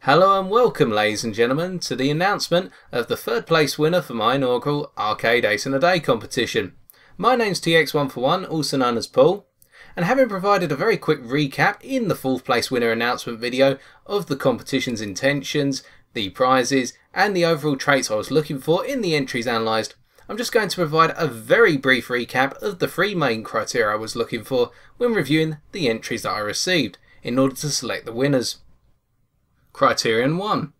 Hello and welcome, ladies and gentlemen, to the announcement of the third place winner for my inaugural Arcade Ace in a Day competition. My name's TX141, also known as Paul, and having provided a very quick recap in the fourth place winner announcement video of the competition's intentions, the prizes, and the overall traits I was looking for in the entries analysed, I'm just going to provide a very brief recap of the three main criteria I was looking for when reviewing the entries that I received in order to select the winners. Criterion 1.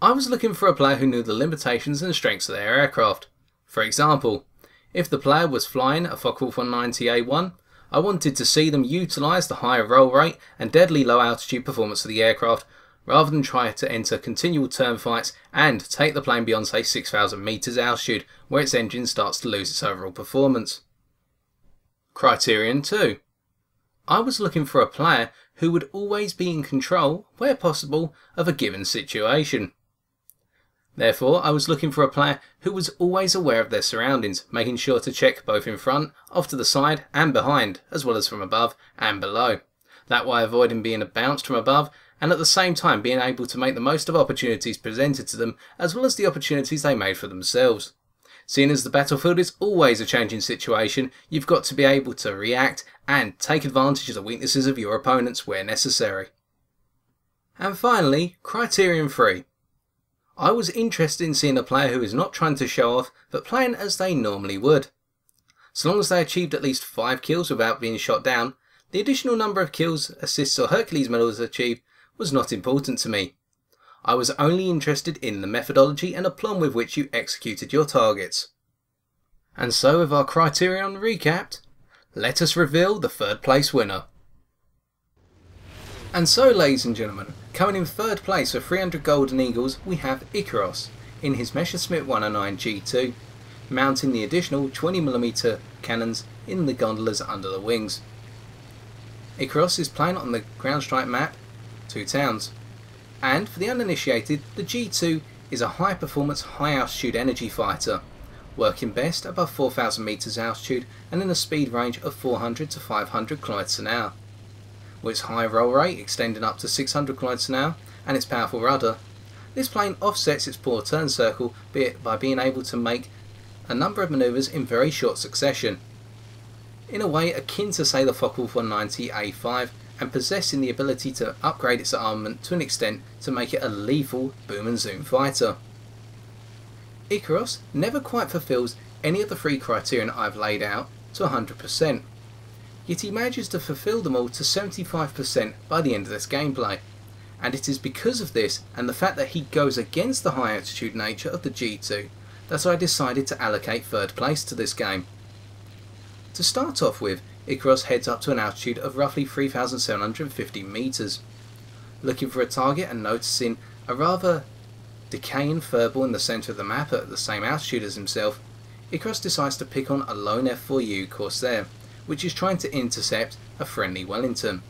I was looking for a player who knew the limitations and strengths of their aircraft. For example, if the player was flying a Focke-Wulf 190A1, I wanted to see them utilise the higher roll rate and deadly low altitude performance of the aircraft, rather than try to enter continual turn fights and take the plane beyond say 6,000 metres altitude, where its engine starts to lose its overall performance. Criterion 2. I was looking for a player who would always be in control, where possible, of a given situation. Therefore, I was looking for a player who was always aware of their surroundings, making sure to check both in front, off to the side and behind, as well as from above and below. That way avoiding being bounced from above, and at the same time being able to make the most of opportunities presented to them, as well as the opportunities they made for themselves. Seeing as the battlefield is always a changing situation, you've got to be able to react and take advantage of the weaknesses of your opponents where necessary. And finally, Criterion 3. I was interested in seeing a player who is not trying to show off, but playing as they normally would. So long as they achieved at least 5 kills without being shot down, the additional number of kills, assists or Hercules medals achieved was not important to me. I was only interested in the methodology and aplomb with which you executed your targets. And so with our criterion recapped, let us reveal the third place winner. And so, ladies and gentlemen, coming in third place with 300 Golden Eagles, we have Icaros in his Messerschmitt 109 G2, mounting the additional 20mm cannons in the gondolas under the wings. Icaros is playing on the ground strike map, Two Towns. And for the uninitiated, the G2 is a high performance, high altitude energy fighter, working best above 4,000 metres altitude and in a speed range of 400 to 500 km an hour. With its high roll rate extending up to 600 km an hour and its powerful rudder, this plane offsets its poor turn circle by being able to make a number of manoeuvres in very short succession, in a way akin to say the Focke-Wulf 190A5, and possessing the ability to upgrade its armament to an extent to make it a lethal boom and zoom fighter. Icaros never quite fulfills any of the three criterion I've laid out to 100%, yet he manages to fulfill them all to 75% by the end of this gameplay, and it is because of this and the fact that he goes against the high altitude nature of the G2 that I decided to allocate third place to this game. To start off with, Icaros heads up to an altitude of roughly 3,750 metres. Looking for a target and noticing a rather decaying furball in the centre of the map at the same altitude as himself, Icaros decides to pick on a lone F4U Corsair, which is trying to intercept a friendly Wellington.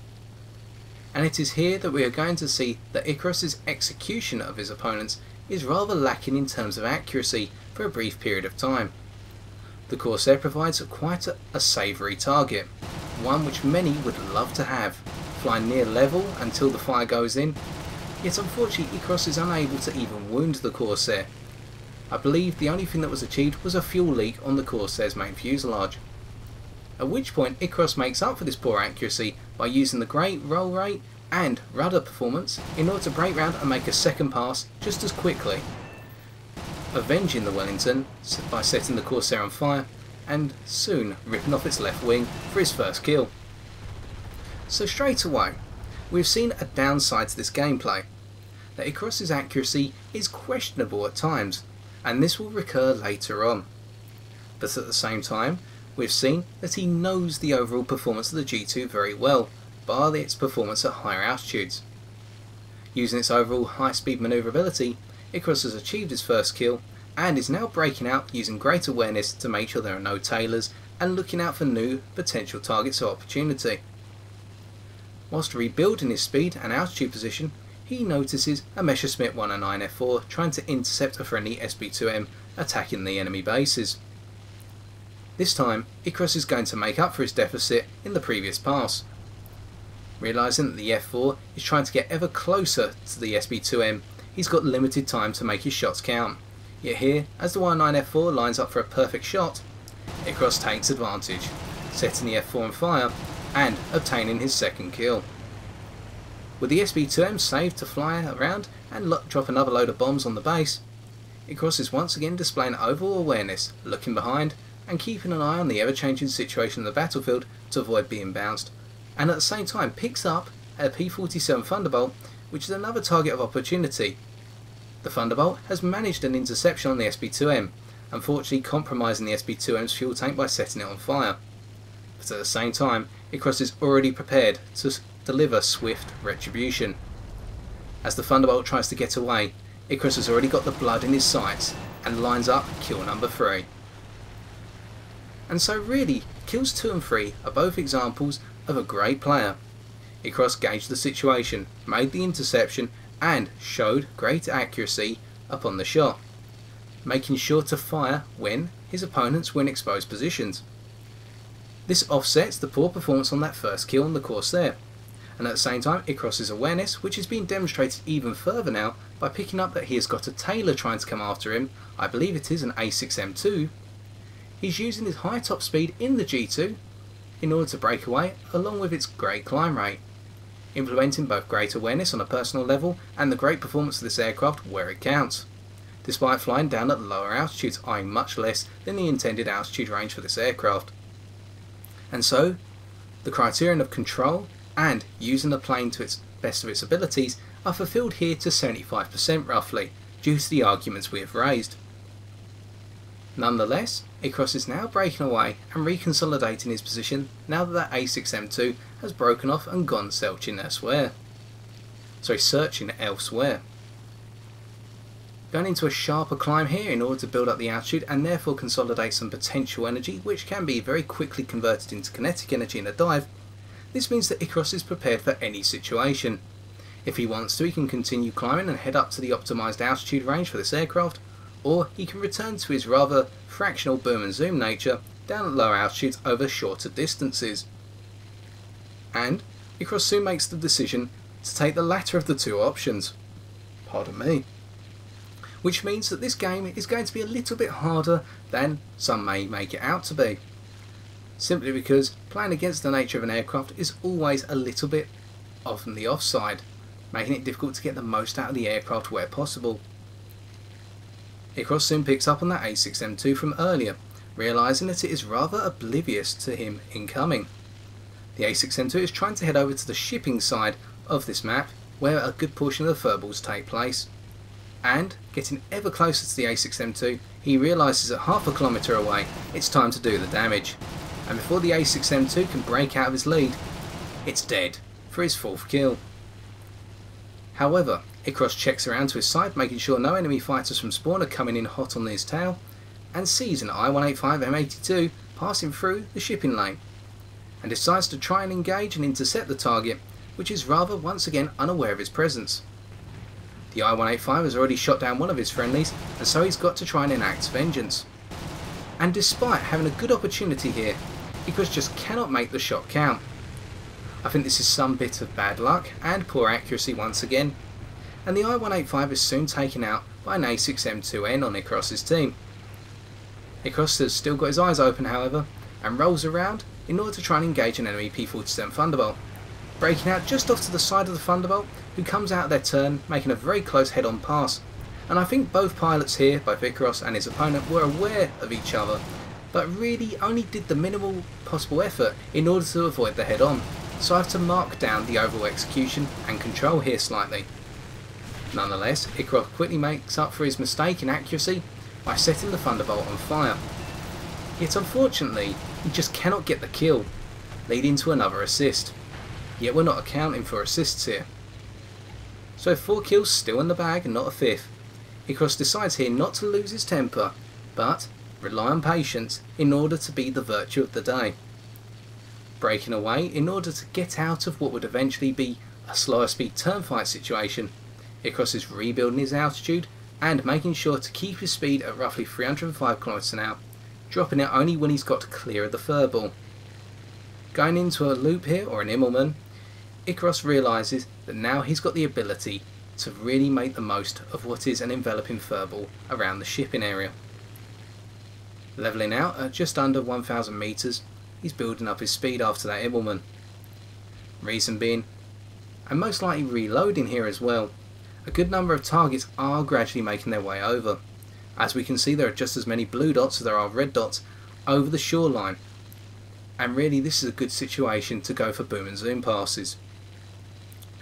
And it is here that we are going to see that Icaros' execution of his opponents is rather lacking in terms of accuracy for a brief period of time. The Corsair provides quite a savoury target, one which many would love to have, flying near level until the fire goes in, yet unfortunately Icaros is unable to even wound the Corsair. I believe the only thing that was achieved was a fuel leak on the Corsair's main fuselage. At which point Icaros makes up for this poor accuracy by using the great roll rate and rudder performance in order to break round and make a second pass just as quickly, avenging the Wellington by setting the Corsair on fire and soon ripping off its left wing for his first kill. So straight away, we've seen a downside to this gameplay, that Icaros' accuracy is questionable at times, and this will recur later on. But at the same time, we've seen that he knows the overall performance of the G2 very well, bar its performance at higher altitudes. Using its overall high speed manoeuvrability, Icaros has achieved his first kill and is now breaking out using great awareness to make sure there are no tailors and looking out for new potential targets of opportunity. Whilst rebuilding his speed and altitude position, he notices a Messerschmitt 109 F4 trying to intercept a friendly SB2M attacking the enemy bases. This time, Icaros is going to make up for his deficit in the previous pass. Realising that the F4 is trying to get ever closer to the SB2M, he's got limited time to make his shots count. Yet here, as the Y9F4 lines up for a perfect shot, Icaros takes advantage, setting the F4 on fire and obtaining his second kill. With the SB2M saved to fly around and drop another load of bombs on the base, Icaros is once again displaying overall awareness, looking behind and keeping an eye on the ever-changing situation on the battlefield to avoid being bounced, and at the same time picks up a P-47 Thunderbolt, which is another target of opportunity. The Thunderbolt has managed an interception on the SB2M, unfortunately compromising the SB2M's fuel tank by setting it on fire. But at the same time, Icaros is already prepared to deliver swift retribution. As the Thunderbolt tries to get away, Icaros has already got the blood in his sights and lines up kill number 3. And so really, kills 2 and 3 are both examples of a great player. Icaros gauged the situation, made the interception and showed great accuracy upon the shot, making sure to fire when his opponents were in exposed positions. This offsets the poor performance on that first kill on the Corsair, and at the same time Icaros' awareness, which is being demonstrated even further now by picking up that he has got a Taylor trying to come after him, I believe it is an A6M2, he's using his high top speed in the G2 in order to break away along with its great climb rate, implementing both great awareness on a personal level and the great performance of this aircraft where it counts, despite flying down at lower altitudes, eyeing much less than the intended altitude range for this aircraft. And so, the criterion of control and using the plane to its best of its abilities are fulfilled here to 75% roughly, due to the arguments we have raised. Nonetheless, Icaros is now breaking away and reconsolidating his position now that A6M2 has broken off and gone searching elsewhere. Going into a sharper climb here in order to build up the altitude and therefore consolidate some potential energy which can be very quickly converted into kinetic energy in a dive. This means that Icaros is prepared for any situation. If he wants to, he can continue climbing and head up to the optimised altitude range for this aircraft, or he can return to his rather fractional boom and zoom nature down at lower altitudes over shorter distances. And Icaros soon makes the decision to take the latter of the two options. Pardon me. Which means that this game is going to be a little bit harder than some may make it out to be. Simply because playing against the nature of an aircraft is always a little bit on the offside, making it difficult to get the most out of the aircraft where possible. Icaros soon picks up on that A6M2 from earlier, realising that it is rather oblivious to him incoming. The A6M2 is trying to head over to the shipping side of this map, where a good portion of the furballs take place. And, getting ever closer to the A6M2, he realises that half a kilometre away, it's time to do the damage. And before the A6M2 can break out of his lead, it's dead for his 4th kill. However, Icaros checks around to his side, making sure no enemy fighters from spawn are coming in hot on his tail, and sees an I-185 M82 passing through the shipping lane, and decides to try and engage and intercept the target, which is rather once again unaware of his presence. The I-185 has already shot down one of his friendlies, and so he's got to try and enact vengeance. And despite having a good opportunity here, Icaros just cannot make the shot count. I think this is some bit of bad luck and poor accuracy once again, and the I-185 is soon taken out by an A6M2N on Icaros' team. Icaros has still got his eyes open however, and rolls around in order to try and engage an enemy P-47 Thunderbolt, breaking out just off to the side of the Thunderbolt, who comes out of their turn making a very close head-on pass. And I think both pilots here, both Icaros and his opponent, were aware of each other, but really only did the minimal possible effort in order to avoid the head-on, so I have to mark down the overall execution and control here slightly. Nonetheless, Icaros quickly makes up for his mistake in accuracy by setting the Thunderbolt on fire. Yet unfortunately, he just cannot get the kill, leading to another assist. Yet we're not accounting for assists here. So 4 kills still in the bag and not a 5th. Icaros decides here not to lose his temper, but rely on patience in order to be the virtue of the day. Breaking away in order to get out of what would eventually be a slower speed turnfight situation, Icaros is rebuilding his altitude and making sure to keep his speed at roughly 305 km an hour, dropping it only when he's got clear of the furball. Going into a loop here, or an Immelmann, Ikaros realises that now he's got the ability to really make the most of what is an enveloping furball around the shipping area. Levelling out at just under 1000 metres, he's building up his speed after that Immelmann. Reason being, and most likely reloading here as well, a good number of targets are gradually making their way over. As we can see, there are just as many blue dots as there are red dots over the shoreline, and really this is a good situation to go for boom and zoom passes.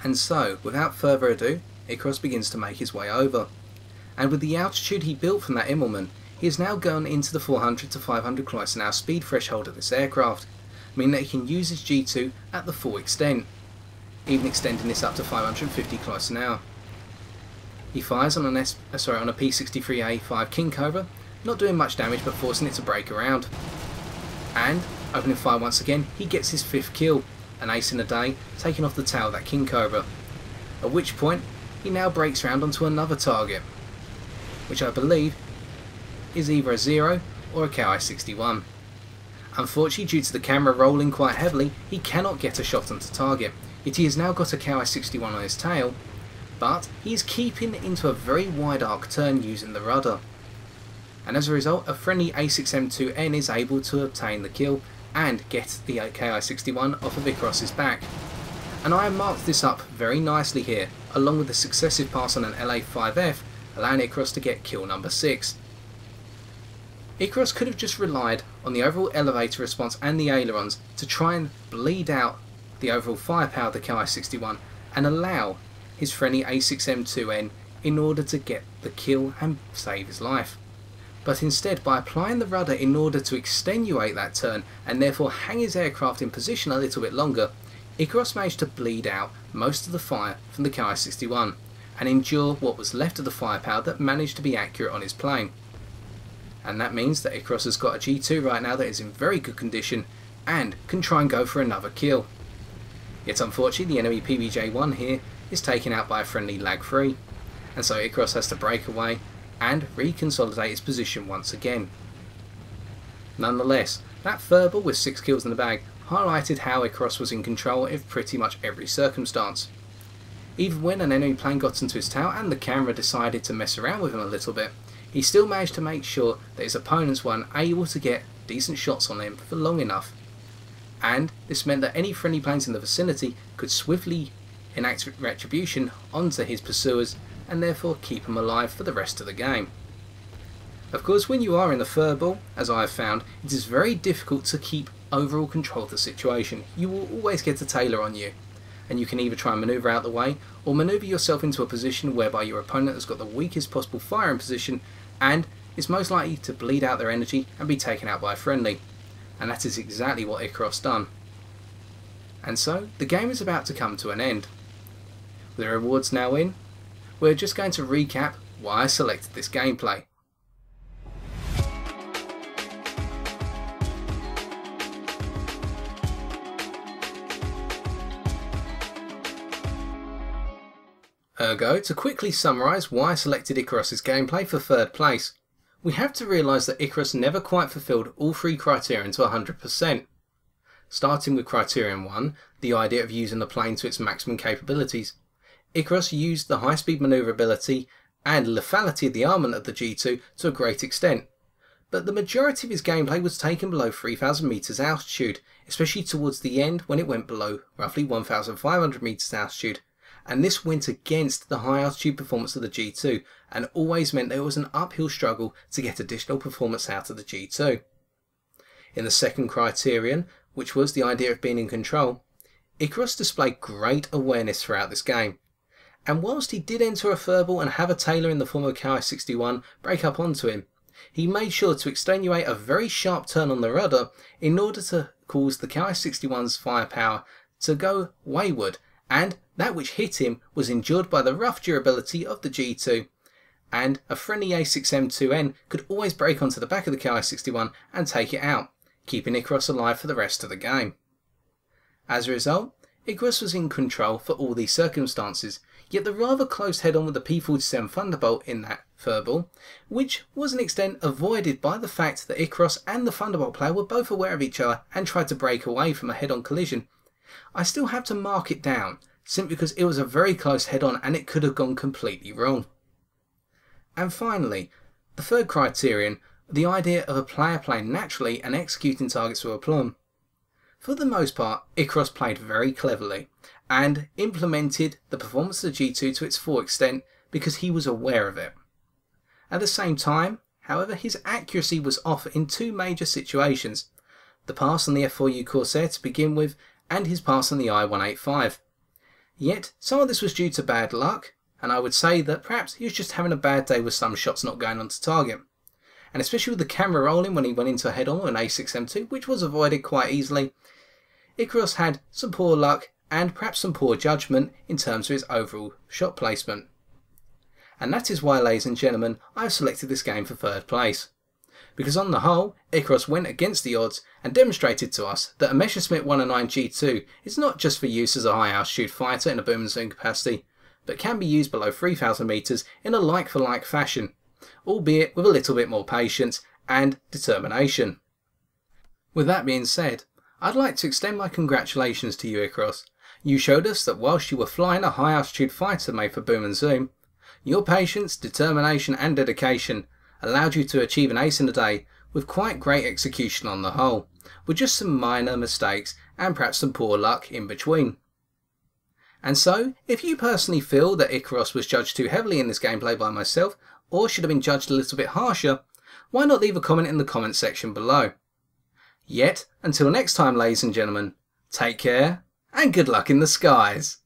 And so, without further ado, Ikaros begins to make his way over, and with the altitude he built from that Immelmann, he has now gone into the 400 to 500 km/h speed threshold of this aircraft, meaning that he can use his G2 at the full extent, even extending this up to 550 km/h. He fires on a P-63A5 King Cobra, not doing much damage but forcing it to break around. And, opening fire once again, he gets his 5th kill, an ace in a day, taking off the tail of that King Cobra. At which point, he now breaks round onto another target, which I believe is either a Zero or a KI-61. Unfortunately, due to the camera rolling quite heavily, he cannot get a shot onto target, yet he has now got a KI-61 on his tail, but he is keeping into a very wide arc turn using the rudder. And as a result, a friendly A6M2N is able to obtain the kill and get the KI-61 off of Ikaros' back. And I have marked this up very nicely here, along with the successive pass on an LA-5F, allowing Ikaros to get kill number 6. Ikaros could have just relied on the overall elevator response and the ailerons to try and bleed out the overall firepower of the KI-61 and allow his friendly A6M2N in order to get the kill and save his life. But instead, by applying the rudder in order to extenuate that turn and therefore hang his aircraft in position a little bit longer, Ikaros managed to bleed out most of the fire from the KI-61 and endure what was left of the firepower that managed to be accurate on his plane. And that means that Ikaros has got a G2 right now that is in very good condition and can try and go for another kill. Yet unfortunately, the enemy PBJ-1 here is taken out by a friendly Lag-3, and so Ikaros has to break away and reconsolidate his position once again. Nonetheless, that furball with 6 kills in the bag highlighted how Ikaros was in control of pretty much every circumstance. Even when an enemy plane got into his tail and the camera decided to mess around with him a little bit, he still managed to make sure that his opponents weren't able to get decent shots on him for long enough. And this meant that any friendly planes in the vicinity could swiftly enact retribution onto his pursuers and therefore keep him alive for the rest of the game. Of course, when you are in the furball, as I have found, it is very difficult to keep overall control of the situation. You will always get a tailor on you, and you can either try and manoeuvre out the way or manoeuvre yourself into a position whereby your opponent has got the weakest possible firing position and is most likely to bleed out their energy and be taken out by a friendly. And that is exactly what Ikaros done. And so, the game is about to come to an end. With the rewards now in, we're just going to recap why I selected this gameplay. Ergo, to quickly summarise why I selected Ikaros' gameplay for 3rd place, we have to realise that Ikaros never quite fulfilled all 3 criterion to 100%. Starting with criterion 1, the idea of using the plane to its maximum capabilities, Ikaros used the high speed manoeuvrability and lethality of the armament of the G2 to a great extent, but the majority of his gameplay was taken below 3000 metres altitude, especially towards the end when it went below roughly 1500 metres altitude, and this went against the high altitude performance of the G2 and always meant there was an uphill struggle to get additional performance out of the G2. In the second criterion, which was the idea of being in control, Ikaros displayed great awareness throughout this game, and whilst he did enter a furball and have a tailor in the form of KI-61 break up onto him, he made sure to extenuate a very sharp turn on the rudder in order to cause the KI-61's firepower to go wayward, and that which hit him was endured by the rough durability of the G2, and a friendly A6M2N could always break onto the back of the KI-61 and take it out, keeping Ikaros alive for the rest of the game. As a result, Ikaros was in control for all these circumstances, yet the rather close head-on with the P-47 Thunderbolt in that furball, which was an extent avoided by the fact that Ikaros and the Thunderbolt player were both aware of each other and tried to break away from a head-on collision, I still have to mark it down, simply because it was a very close head-on and it could have gone completely wrong. And finally, the third criterion, the idea of a player playing naturally and executing targets with aplomb. For the most part, Icaros played very cleverly and implemented the performance of the G2 to its full extent because he was aware of it. At the same time, however, his accuracy was off in two major situations, the pass on the F4U Corsair to begin with and his pass on the I-185. Yet, some of this was due to bad luck, and I would say that perhaps he was just having a bad day with some shots not going onto target. And especially with the camera rolling when he went into a head-on with an A6M2, which was avoided quite easily, Icaros had some poor luck and perhaps some poor judgment in terms of his overall shot placement. And that is why, ladies and gentlemen, I have selected this game for third place. Because on the whole, Icaros went against the odds and demonstrated to us that a Messerschmitt 109 G2 is not just for use as a high altitude fighter in a boom and zoom capacity, but can be used below 3,000 metres in a like-for-like fashion, albeit with a little bit more patience and determination. With that being said, I'd like to extend my congratulations to you, Icaros. You showed us that whilst you were flying a high altitude fighter made for boom and zoom, your patience, determination and dedication allowed you to achieve an ace in a day with quite great execution on the whole, with just some minor mistakes and perhaps some poor luck in between. And so, if you personally feel that Icaros was judged too heavily in this gameplay by myself, or should have been judged a little bit harsher, why not leave a comment in the comment section below. Yet, until next time, ladies and gentlemen, take care and good luck in the skies.